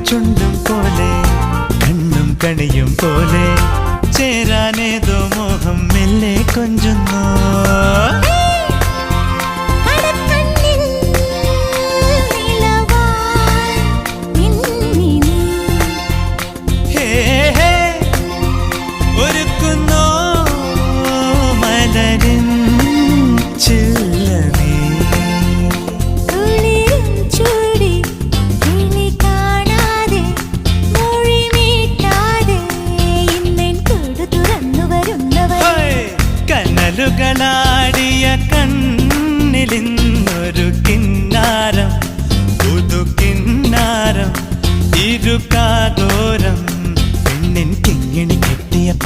ചുണ്ടും പോലെ കണ്ണും കണിയും പോലെ ചേരാനേതോ മോഹം മെല്ലെ കൊഞ്ചുന്നു. ഒരുക്കുന്നോ മലരെ